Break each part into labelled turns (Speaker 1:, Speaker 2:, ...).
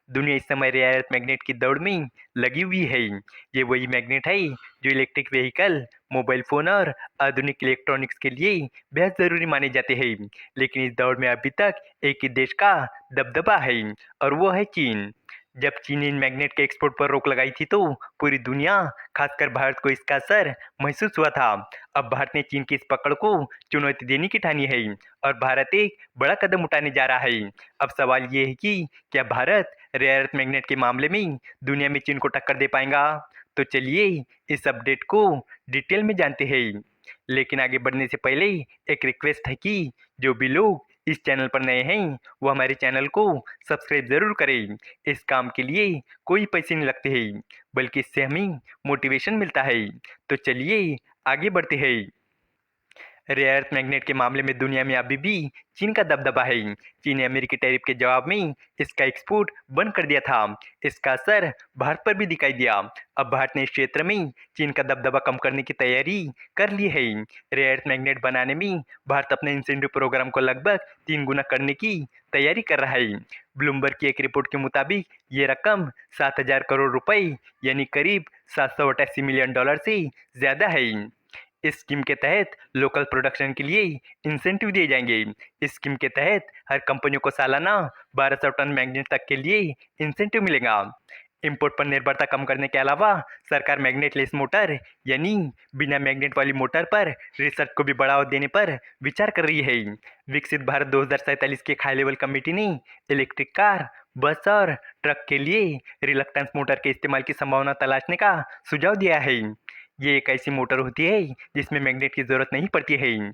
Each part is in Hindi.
Speaker 1: दुनिया इस समय रेयर अर्थ मैग्नेट की दौड़ में लगी हुई है। ये वही मैग्नेट है जो इलेक्ट्रिक व्हीकल, मोबाइल फ़ोन और आधुनिक इलेक्ट्रॉनिक्स के लिए बेहद ज़रूरी माने जाते हैं। लेकिन इस दौड़ में अभी तक एक ही देश का दबदबा है और वो है चीन। जब चीन इन मैग्नेट के एक्सपोर्ट पर रोक लगाई थी तो पूरी दुनिया, खासकर भारत को इसका असर महसूस हुआ था। अब भारत ने चीन की इस पकड़ को चुनौती देने की ठानी है और भारत एक बड़ा कदम उठाने जा रहा है। अब सवाल ये है कि क्या भारत रेयर अर्थ मैग्नेट के मामले में दुनिया में चीन को टक्कर दे पाएगा? तो चलिए इस अपडेट को डिटेल में जानते हैं। लेकिन आगे बढ़ने से पहले एक रिक्वेस्ट है कि जो भी लोग इस चैनल पर नए हैं वो हमारे चैनल को सब्सक्राइब ज़रूर करें। इस काम के लिए कोई पैसे नहीं लगते हैं, बल्कि इससे हमें मोटिवेशन मिलता है। तो चलिए आगे बढ़ते हैं। रेयर अर्थ मैग्नेट के मामले में दुनिया में अभी भी चीन का दबदबा है। चीन ने अमेरिकी टैरिफ के जवाब में इसका एक्सपोर्ट बंद कर दिया था। इसका असर भारत पर भी दिखाई दिया। अब भारत ने इस क्षेत्र में चीन का दबदबा कम करने की तैयारी कर ली है। रेयर अर्थ मैग्नेट बनाने में भारत अपने इंसेंटिव प्रोग्राम को लगभग 3 गुना करने की तैयारी कर रहा है। ब्लूमबर्ग की एक रिपोर्ट के मुताबिक ये रकम 7,000 करोड़ रुपए यानी करीब $788 मिलियन से ज़्यादा है। इस स्कीम के तहत लोकल प्रोडक्शन के लिए इंसेंटिव दिए जाएंगे। इस स्कीम के तहत हर कंपनियों को सालाना 1200 टन मैग्नेट तक के लिए इंसेंटिव मिलेगा। इंपोर्ट पर निर्भरता कम करने के अलावा सरकार मैग्नेटलेस मोटर यानी बिना मैग्नेट वाली मोटर पर रिसर्च को भी बढ़ावा देने पर विचार कर रही है। विकसित भारत 2047 की एक हाई लेवल कमेटी ने इलेक्ट्रिक कार, बस और ट्रक के लिए रिलक्टेंस मोटर के इस्तेमाल की संभावना तलाशने का सुझाव दिया है। ये एक ऐसी मोटर होती है जिसमें मैग्नेट की जरूरत नहीं पड़ती है।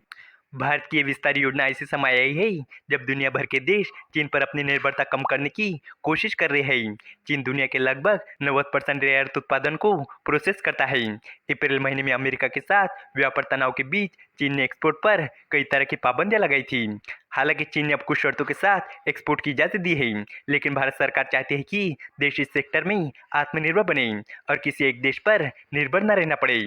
Speaker 1: भारत की ये विस्तार योजना ऐसे समय आई है जब दुनिया भर के देश चीन पर अपनी निर्भरता कम करने की कोशिश कर रहे हैं। चीन दुनिया के लगभग 90% रेयर अर्थ उत्पादन को प्रोसेस करता है। अप्रैल महीने में अमेरिका के साथ व्यापार तनाव के बीच चीन ने एक्सपोर्ट पर कई तरह की पाबंदियां लगाई थी। हालांकि चीन ने अब कुछ शर्तों के साथ एक्सपोर्ट की इजाजत दी है, लेकिन भारत सरकार चाहती है कि देश इस सेक्टर में आत्मनिर्भर बने और किसी एक देश पर निर्भर न रहना पड़े।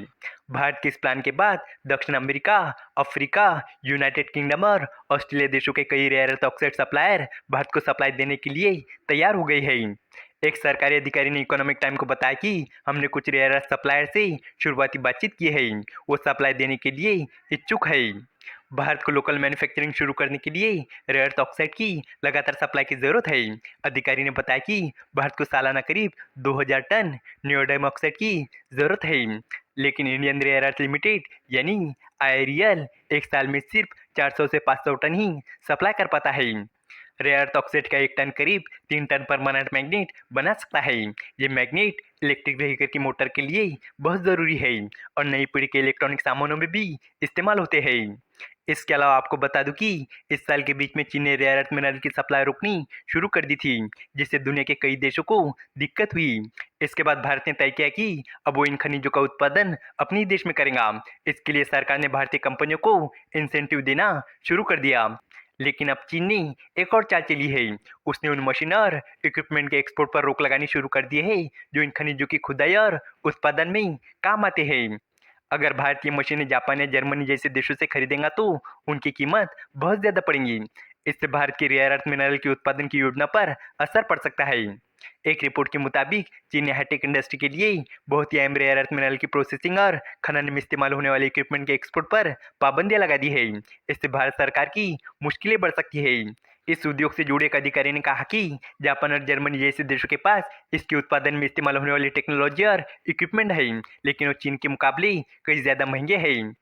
Speaker 1: भारत के इस प्लान के बाद दक्षिण अमेरिका, अफ्रीका, यूनाइटेड किंगडम और ऑस्ट्रेलिया देशों के कई rare earth oxide supplier Bharat को सप्लाई देने के लिए तैयार हो गई है। एक सरकारी अधिकारी ने इकोनॉमिक टाइम को बताया कि हमने कुछ रेयर अर्थ सप्लायर से शुरुआती बातचीत की है, वो सप्लाई देने के लिए इच्छुक है। भारत को लोकल मैन्युफैक्चरिंग शुरू करने के लिए रेयर अर्थ ऑक्साइड की लगातार सप्लाई की जरूरत है। अधिकारी ने बताया कि भारत को सालाना करीब 2000 टन नियोडाइम ऑक्साइड की जरूरत है, लेकिन इंडियन रेयर अर्थ लिमिटेड यानी आईआरईएल एक साल में सिर्फ 400 से 500 टन ही सप्लाई कर पाता है। रेयर अर्थ ऑक्साइड का 1 टन करीब 3 टन परमानेंट मैग्नेट बना सकता है। ये मैग्नेट इलेक्ट्रिक व्हीकल की मोटर के लिए बहुत ज़रूरी है और नई पीढ़ी के इलेक्ट्रॉनिक सामानों में भी इस्तेमाल होते हैं। इसके अलावा आपको बता दूं कि इस साल के बीच में चीन ने रेयर अर्थ मिनरल की सप्लाई रोकनी शुरू कर दी थी, जिससे दुनिया के कई देशों को दिक्कत हुई। इसके बाद भारत ने तय किया कि अब वो इन खनिजों का उत्पादन अपने ही देश में करेगा। इसके लिए सरकार ने भारतीय कंपनियों को इंसेंटिव देना शुरू कर दिया। लेकिन अब चीन ने एक और चाल चली है। उसने उन मशीन और इक्विपमेंट के एक्सपोर्ट पर रोक लगानी शुरू कर दी है जो इन खनिजों की खुदाई और उत्पादन में काम आते हैं। अगर भारत की मशीनें जापान या जर्मनी जैसे देशों से खरीदेगा तो उनकी कीमत बहुत ज़्यादा पड़ेगी। इससे भारत की रेयर अर्थ मिनरल की उत्पादन की योजना पर असर पड़ सकता है। एक रिपोर्ट के मुताबिक चीन ने हाईटेक इंडस्ट्री के लिए बहुत ही अहम रेयर अर्थ मिनरल की प्रोसेसिंग और खनन में इस्तेमाल होने वाले इक्विपमेंट के एक्सपोर्ट पर पाबंदियां लगा दी है। इससे भारत सरकार की मुश्किलें बढ़ सकती है। इस उद्योग से जुड़े एक अधिकारी ने कहा कि जापान और जर्मनी जैसे देशों के पास इसके उत्पादन में इस्तेमाल होने वाली टेक्नोलॉजी और इक्विपमेंट है, लेकिन वो चीन के मुकाबले कई ज़्यादा महंगे हैं।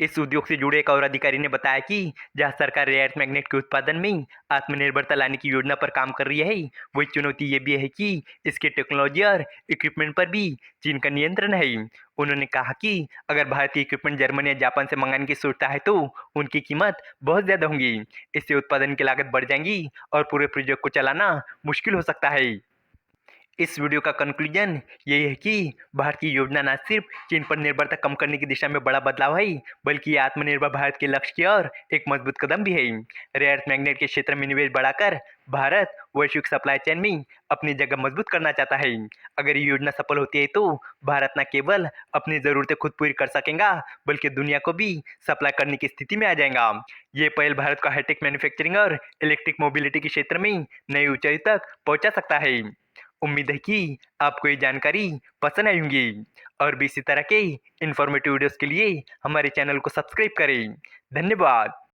Speaker 1: इस उद्योग से जुड़े एक और अधिकारी ने बताया कि जहां सरकार रेयर अर्थ मैग्नेट के उत्पादन में आत्मनिर्भरता लाने की योजना पर काम कर रही है, वही चुनौती ये भी है कि इसके टेक्नोलॉजी और इक्विपमेंट पर भी चीन का नियंत्रण है। उन्होंने कहा कि अगर भारतीय इक्विपमेंट जर्मनी या जापान से मंगाने की सोचता है तो उनकी कीमत बहुत ज़्यादा होंगी। इससे उत्पादन की लागत बढ़ जाएगी और पूरे प्रोजेक्ट को चलाना मुश्किल हो सकता है। इस वीडियो का कंक्लूजन यही है कि भारत की योजना न सिर्फ चीन पर निर्भरता कम करने की दिशा में बड़ा बदलाव है, बल्कि ये आत्मनिर्भर भारत के लक्ष्य की ओर एक मजबूत कदम भी है। रेयर अर्थ मैग्नेट के क्षेत्र में निवेश बढ़ाकर भारत वैश्विक सप्लाई चेन में अपनी जगह मजबूत करना चाहता है। अगर ये योजना सफल होती है तो भारत न केवल अपनी ज़रूरतें खुद पूरी कर सकेगा, बल्कि दुनिया को भी सप्लाई करने की स्थिति में आ जाएगा। ये पहल भारत को हाईटेक मैन्युफैक्चरिंग और इलेक्ट्रिक मोबिलिटी के क्षेत्र में नई ऊंचाई तक पहुंचा सकता है। उम्मीद है कि आपको ये जानकारी पसंद आई होंगी और भी इसी तरह के इन्फॉर्मेटिव वीडियोस के लिए हमारे चैनल को सब्सक्राइब करें। धन्यवाद।